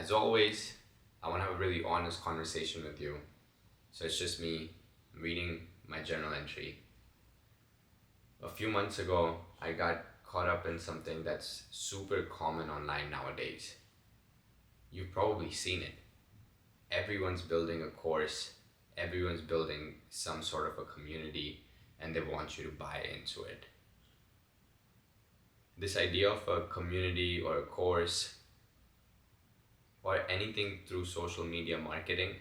As always, I want to have a really honest conversation with you. So it's just me reading my journal entry. A few months ago, I got caught up in something that's super common online nowadays. You've probably seen it. Everyone's building a course, everyone's building some sort of a community, and they want you to buy into it. This idea of a community or a course or anything through social media marketing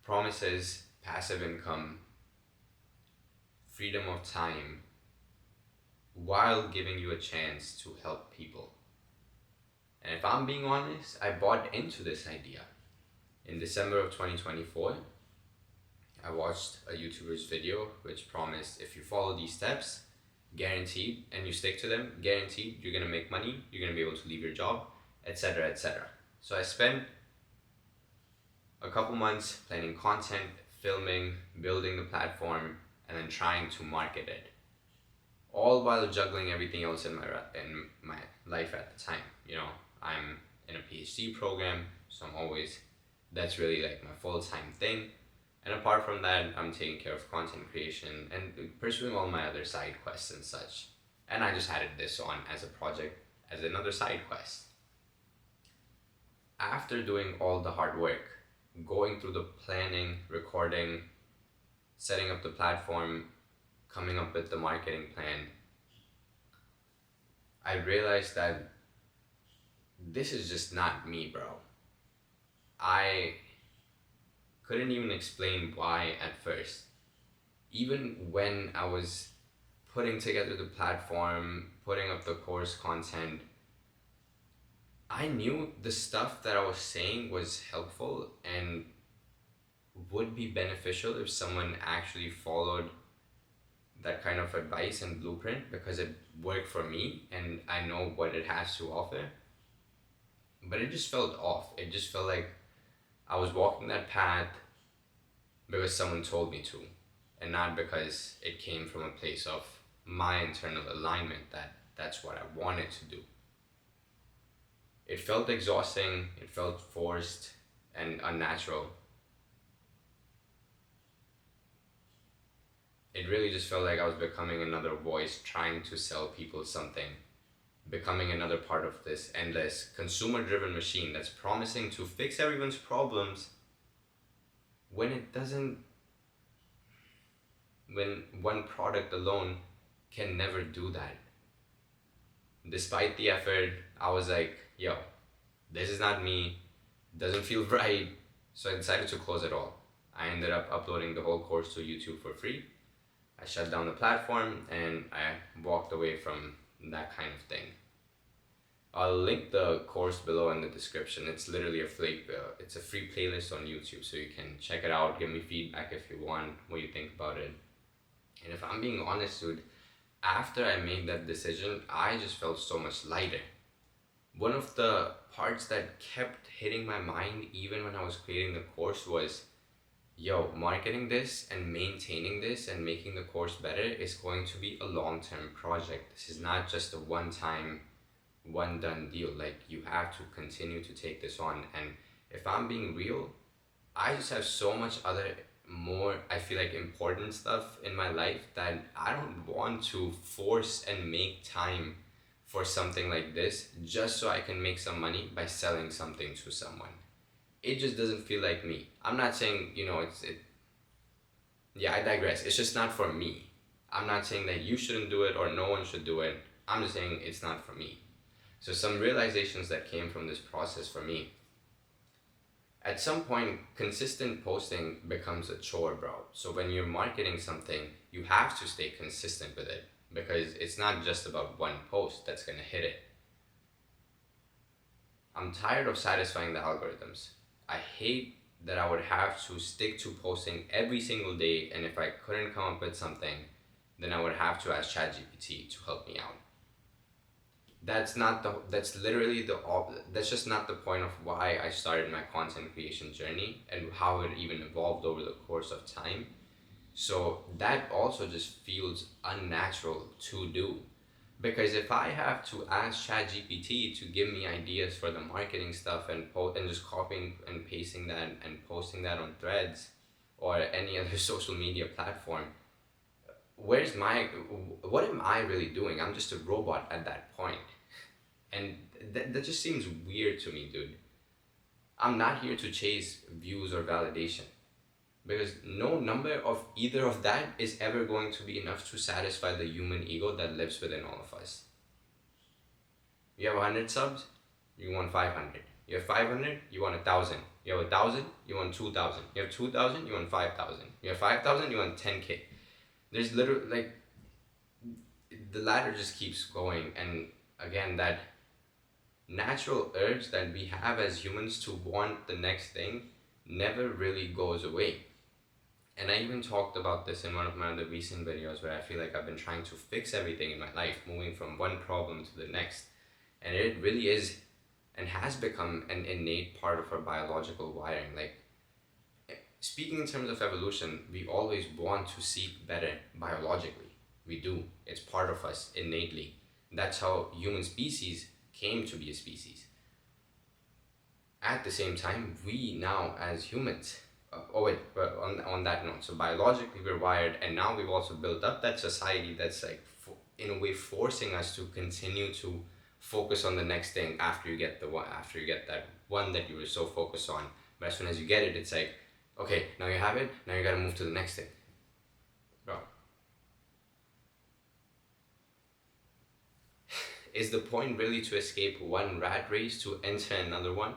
promises passive income, freedom of time, while giving you a chance to help people. And if I'm being honest, I bought into this idea. In December of 2024, I watched a YouTuber's video which promised if you follow these steps, guaranteed, and you stick to them, guaranteed you're gonna make money, you're gonna be able to leave your job, etc. etc. So I spent a couple months planning content, filming, building the platform, and then trying to market it. All while juggling everything else in my life at the time. I'm in a PhD program, so that's really like my full-time thing. And apart from that, I'm taking care of content creation and pursuing all my other side quests and such. And I just added this on as a project, as another side quest. After doing all the hard work, going through the planning, recording, setting up the platform, coming up with the marketing plan, I realized that this is just not me, bro. I couldn't even explain why at first. Even when I was putting together the platform, putting up the course content, I knew the stuff that I was saying was helpful and would be beneficial if someone actually followed that kind of advice and blueprint, because it worked for me and I know what it has to offer. But it just felt off. It just felt like I was walking that path because someone told me to, and not because it came from a place of my internal alignment that that's what I wanted to do. It felt exhausting, it felt forced and unnatural. It really just felt like I was becoming another voice trying to sell people something, becoming another part of this endless consumer-driven machine that's promising to fix everyone's problems when it doesn't, when one product alone can never do that. Despite the effort, I was like, yo, this is not me, doesn't feel right, so I decided to close it all. I ended up uploading the whole course to YouTube for free. I shut down the platform and I walked away from that kind of thing. I'll link the course below in the description. It's literally it's a free playlist on YouTube, so you can check it out, give me feedback if you want, what you think about it. And if I'm being honest, dude, after I made that decision, I just felt so much lighter. One of the parts that kept hitting my mind even when I was creating the course was, yo, marketing this and maintaining this and making the course better is going to be a long-term project. This is not just a one-time, one-done deal. Like, you have to continue to take this on. And if I'm being real, I just have so much other more, I feel like, important stuff in my life that I don't want to force and make time for something like this just so I can make some money by selling something to someone. It just doesn't feel like me. I'm not saying, yeah, I digress. It's just not for me. I'm not saying that you shouldn't do it or no one should do it. I'm just saying it's not for me. So some realizations that came from this process for me. At some point, consistent posting becomes a chore, bro. So when you're marketing something, you have to stay consistent with it, because it's not just about one post that's gonna hit it. I'm tired of satisfying the algorithms. I hate that I would have to stick to posting every single day, and if I couldn't come up with something, then I would have to ask ChatGPT to help me out. That's just not the point of why I started my content creation journey and how it even evolved over the course of time. So that also just feels unnatural to do. Because if I have to ask ChatGPT to give me ideas for the marketing stuff and and just copying and pasting that and posting that on Threads or any other social media platform, where's my what am I really doing? I'm just a robot at that point. And that just seems weird to me, dude. I'm not here to chase views or validation because no number of either of that is ever going to be enough to satisfy the human ego that lives within all of us. You have 100 subs, you want 500. You have 500, you want 1,000. You have 1,000, you want 2,000. You have 2,000, you want 5,000. You have 5,000, you want 10K. There's literally like the ladder just keeps going, and again, that natural urge that we have as humans to want the next thing never really goes away. And I even talked about this in one of my other recent videos where I feel like I've been trying to fix everything in my life, moving from one problem to the next. And it really is and has become an innate part of our biological wiring. Like, speaking in terms of evolution, we always want to seek better biologically. We do. It's part of us innately. That's how human species came to be a species. At the same time, we now as humans, oh wait, but on that note, so biologically we're wired, and now we've also built up that society that's like, in a way, forcing us to continue to focus on the next thing after you get the one, after you get that one that you were so focused on. But as soon as you get it, it's like, okay, now you have it, now you gotta move to the next thing. Bro. Is the point really to escape one rat race to enter another one?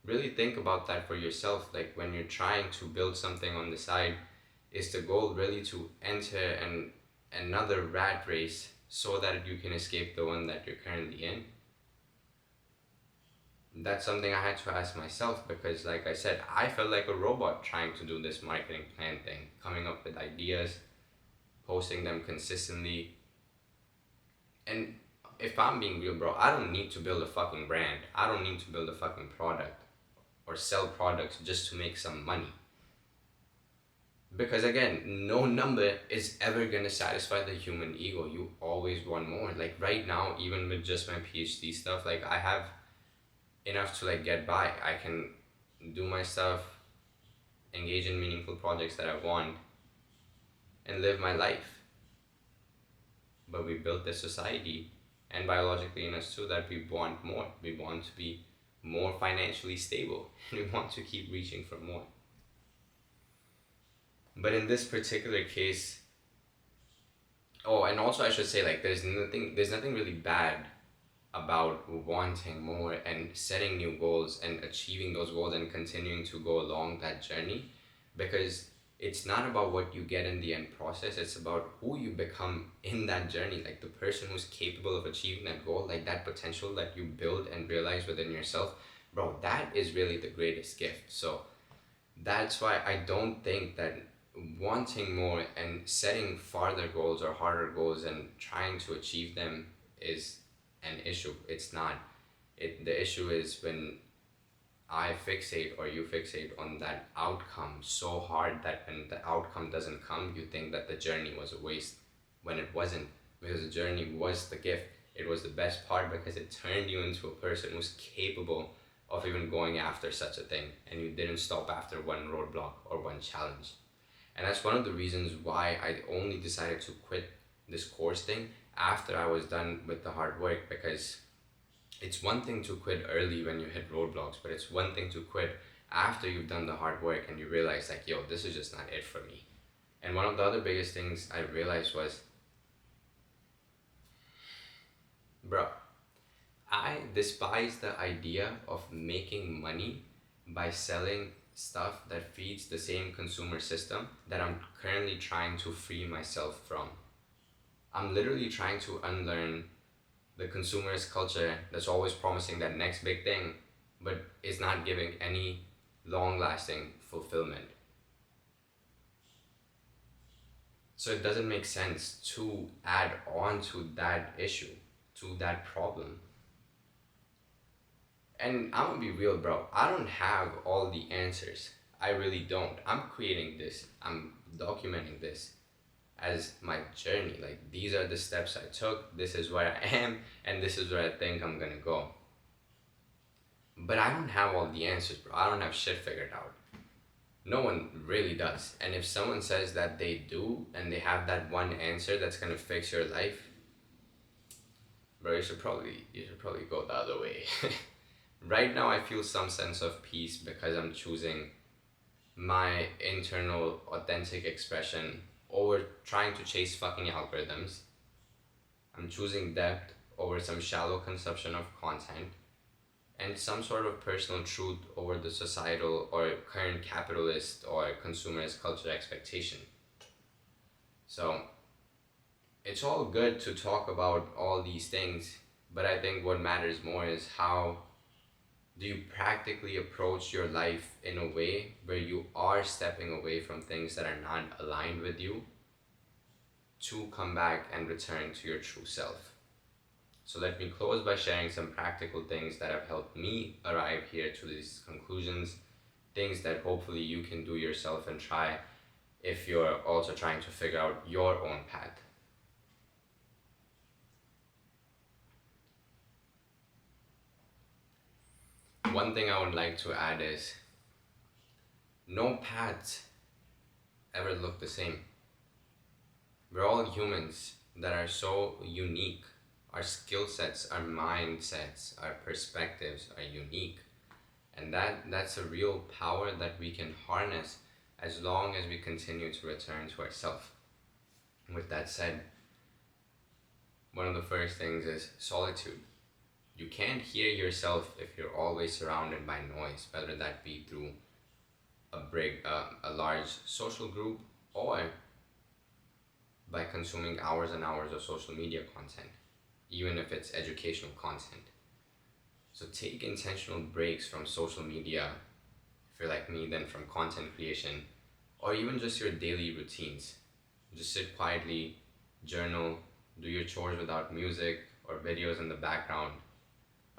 Really think about that for yourself. Like, when you're trying to build something on the side, is the goal really to enter another rat race so that you can escape the one that you're currently in? That's something I had to ask myself because, like I said, I felt like a robot trying to do this marketing plan thing, coming up with ideas, posting them consistently. And if I'm being real, bro, I don't need to build a fucking brand. I don't need to build a fucking product or sell products just to make some money. Because again, no number is ever gonna satisfy the human ego. You always want more. Like right now, even with just my PhD stuff, like I have enough to like get by. I can do my stuff, engage in meaningful projects that I want, and live my life. But we built this society, and biologically in us too, that we want more. We want to be more financially stable. We want to keep reaching for more. But in this particular case, oh, and also I should say, like, there's nothing really bad about wanting more and setting new goals and achieving those goals and continuing to go along that journey, because it's not about what you get in the end process, it's about who you become in that journey, like the person who's capable of achieving that goal, like that potential that you build and realize within yourself. Bro, that is really the greatest gift. So that's why I don't think that wanting more and setting farther goals or harder goals and trying to achieve them is an issue. It's not. The issue is when I fixate or you fixate on that outcome so hard that when the outcome doesn't come, you think that the journey was a waste, when it wasn't, because the journey was the gift. It was the best part because it turned you into a person who's capable of even going after such a thing, and you didn't stop after one roadblock or one challenge. And that's one of the reasons why I only decided to quit this course thing after I was done with the hard work, because it's one thing to quit early when you hit roadblocks, but it's one thing to quit after you've done the hard work and you realize like, yo, this is just not it for me. And one of the other biggest things I realized was, bro, I despise the idea of making money by selling stuff that feeds the same consumer system that I'm currently trying to free myself from. I'm literally trying to unlearn the consumerist culture that's always promising that next big thing, but is not giving any long lasting fulfillment. So it doesn't make sense to add on to that issue, to that problem. And I'm gonna be real, bro. I don't have all the answers. I really don't. I'm creating this, I'm documenting this. as my journey. Like, these are the steps I took, this is where I am, and this is where I think I'm gonna go. But I don't have all the answers, bro. I don't have shit figured out. No one really does. And if someone says that they do and they have that one answer that's gonna fix your life, bro, you should probably go the other way. Right now I feel some sense of peace because I'm choosing my internal authentic expression over trying to chase fucking algorithms. I'm choosing depth over some shallow consumption of content, and some sort of personal truth over the societal or current capitalist or consumerist culture expectation. So it's all good to talk about all these things, but I think what matters more is how do you practically approach your life in a way where you are stepping away from things that are not aligned with you to come back and return to your true self. So let me close by sharing some practical things that have helped me arrive here to these conclusions, things that hopefully you can do yourself and try if you're also trying to figure out your own path. One thing I would like to add is no paths ever look the same. We're all humans that are so unique. Our skill sets, our mindsets, our perspectives are unique. And that's a real power that we can harness as long as we continue to return to ourselves. With that said, one of the first things is solitude. You can't hear yourself if you're always surrounded by noise, whether that be through a large social group or by consuming hours and hours of social media content, even if it's educational content. So take intentional breaks from social media, if you're like me, then from content creation, or even just your daily routines. Just sit quietly, journal, do your chores without music or videos in the background,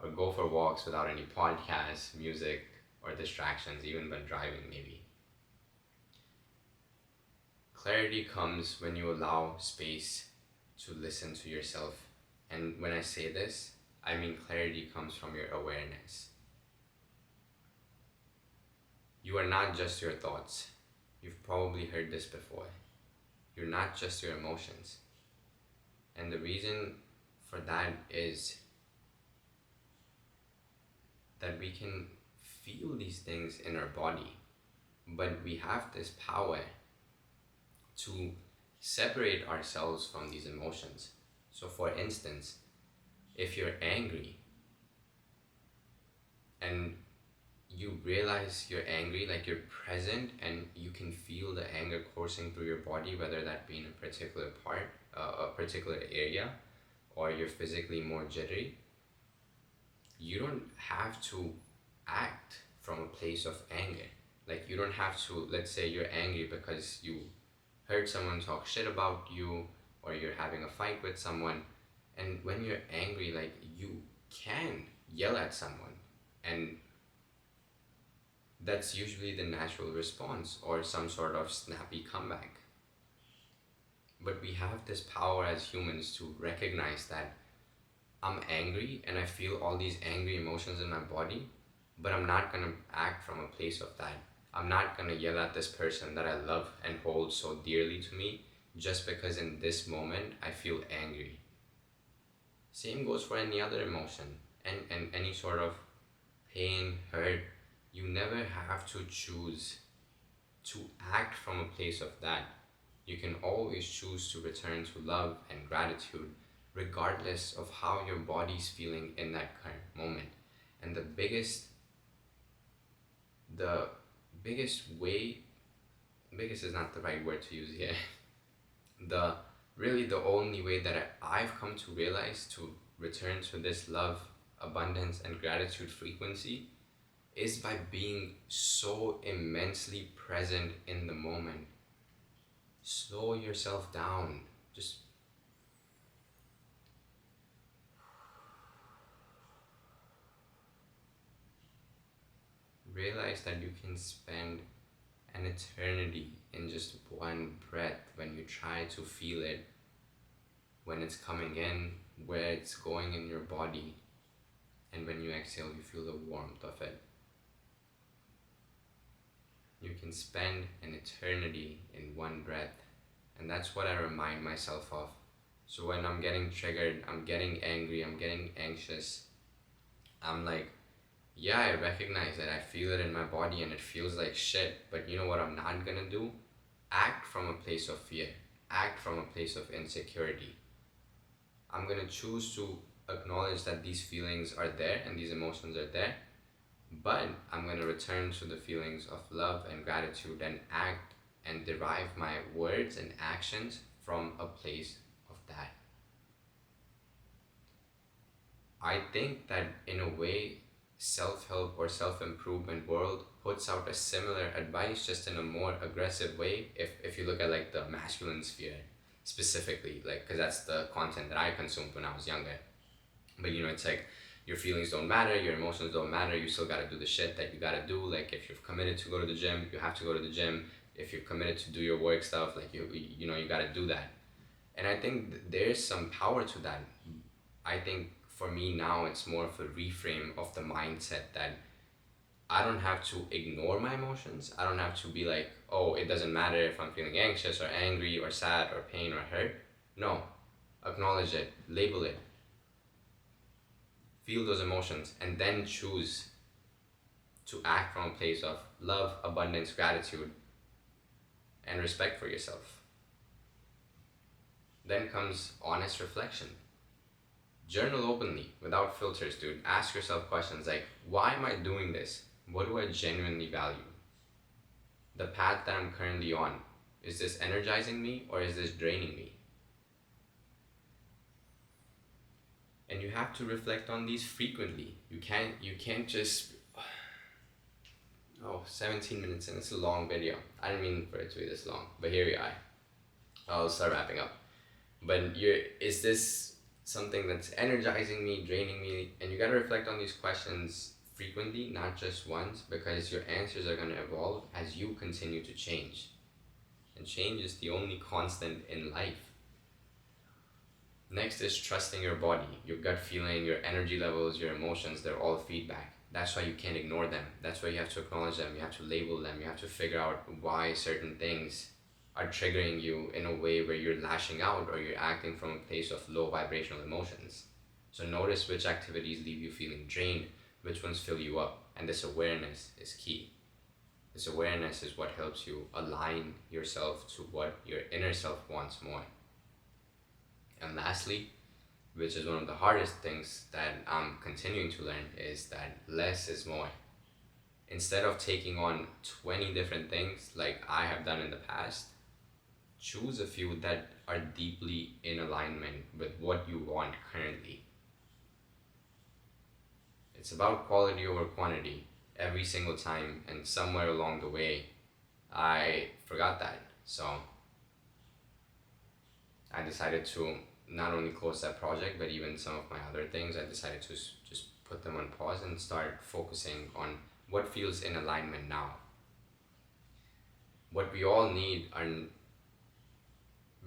or go for walks without any podcasts, music, or distractions, even when driving, maybe. Clarity comes when you allow space to listen to yourself. And when I say this, I mean clarity comes from your awareness. You are not just your thoughts. You've probably heard this before. You're not just your emotions. And the reason for that is that we can feel these things in our body, but we have this power to separate ourselves from these emotions. So for instance, if you're angry and you realize you're angry, like you're present and you can feel the anger coursing through your body, whether that be in a particular part, a particular area, or you're physically more jittery, you don't have to act from a place of anger. Like, you don't have to, let's say you're angry because you heard someone talk shit about you, or you're having a fight with someone, and when you're angry, like, you can yell at someone, and that's usually the natural response or some sort of snappy comeback. But we have this power as humans to recognize that I'm angry and I feel all these angry emotions in my body, but I'm not gonna act from a place of that. I'm not gonna yell at this person that I love and hold so dearly to me just because in this moment I feel angry. Same goes for any other emotion and any sort of pain, hurt. You never have to choose to act from a place of that. You can always choose to return to love and gratitude, regardless of how your body's feeling in that current moment. And the biggest way, biggest is not the right word to use here. The really the only way that I've come to realize to return to this love, abundance, and gratitude frequency is by being so immensely present in the moment. Slow yourself down. Just realize that you can spend an eternity in just one breath when you try to feel it, when it's coming in, where it's going in your body, and when you exhale, you feel the warmth of it. You can spend an eternity in one breath, and that's what I remind myself of. So when I'm getting triggered, I'm getting angry, I'm getting anxious, I'm like, yeah, I recognize it, I feel it in my body and it feels like shit, but you know what I'm not gonna do? Act from a place of fear, act from a place of insecurity. I'm gonna choose to acknowledge that these feelings are there and these emotions are there, but I'm gonna return to the feelings of love and gratitude and act and derive my words and actions from a place of that. I think that in a way, self-help or self-improvement world puts out a similar advice, just in a more aggressive way. If you look at like the masculine sphere specifically, like, because that's the content that I consumed when I was younger. But you know, it's like your feelings don't matter, your emotions don't matter, you still gotta do the shit that you gotta do. Like if you're committed to go to the gym, you have to go to the gym. If you're committed to do your work stuff, like you know, you gotta do that. And I think there's some power to that. I think for me now, it's more of a reframe of the mindset that I don't have to ignore my emotions. I don't have to be like, oh, it doesn't matter if I'm feeling anxious or angry or sad or pain or hurt. No, acknowledge it, label it, feel those emotions, and then choose to act from a place of love, abundance, gratitude, and respect for yourself. Then comes honest reflection. Journal openly, without filters, dude. Ask yourself questions like, why am I doing this? What do I genuinely value? The path that I'm currently on, is this energizing me or is this draining me? And you have to reflect on these frequently. You can't just, oh, 17 minutes and it's a long video. I didn't mean for it to be this long, but here we are. I'll start wrapping up. But is this something that's energizing me, draining me? And you gotta reflect on these questions frequently, not just once, because your answers are gonna evolve as you continue to change. And change is the only constant in life. Next is trusting your body, your gut feeling, your energy levels, your emotions, they're all feedback. That's why you can't ignore them. That's why you have to acknowledge them, you have to label them, you have to figure out why certain things are triggering you in a way where you're lashing out or you're acting from a place of low vibrational emotions. So notice which activities leave you feeling drained, which ones fill you up, and this awareness is key. This awareness is what helps you align yourself to what your inner self wants more. And lastly, which is one of the hardest things that I'm continuing to learn, is that less is more. Instead of taking on 20 different things like I have done in the past, choose a few that are deeply in alignment with what you want currently. It's about quality over quantity every single time, and somewhere along the way, I forgot that. So I decided to not only close that project, but even some of my other things, I decided to just put them on pause and start focusing on what feels in alignment now. What we all need are,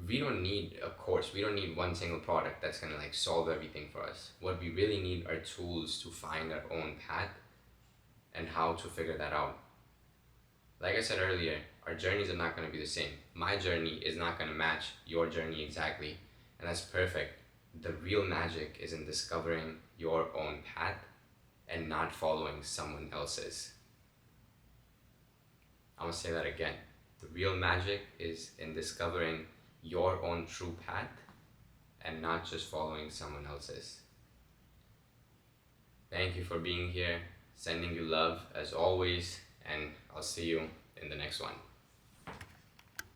we don't need a course, we don't need one single product that's gonna like solve everything for us. What we really need are tools to find our own path and how to figure that out. Like I said earlier, our journeys are not going to be the same. My journey is not going to match your journey exactly, and that's perfect. The real magic is in discovering your own path and not following someone else's. I'm going to say that again. The real magic is in discovering your own true path and not just following someone else's. Thank you for being here. Sending you love as always, and I'll see you in the next one.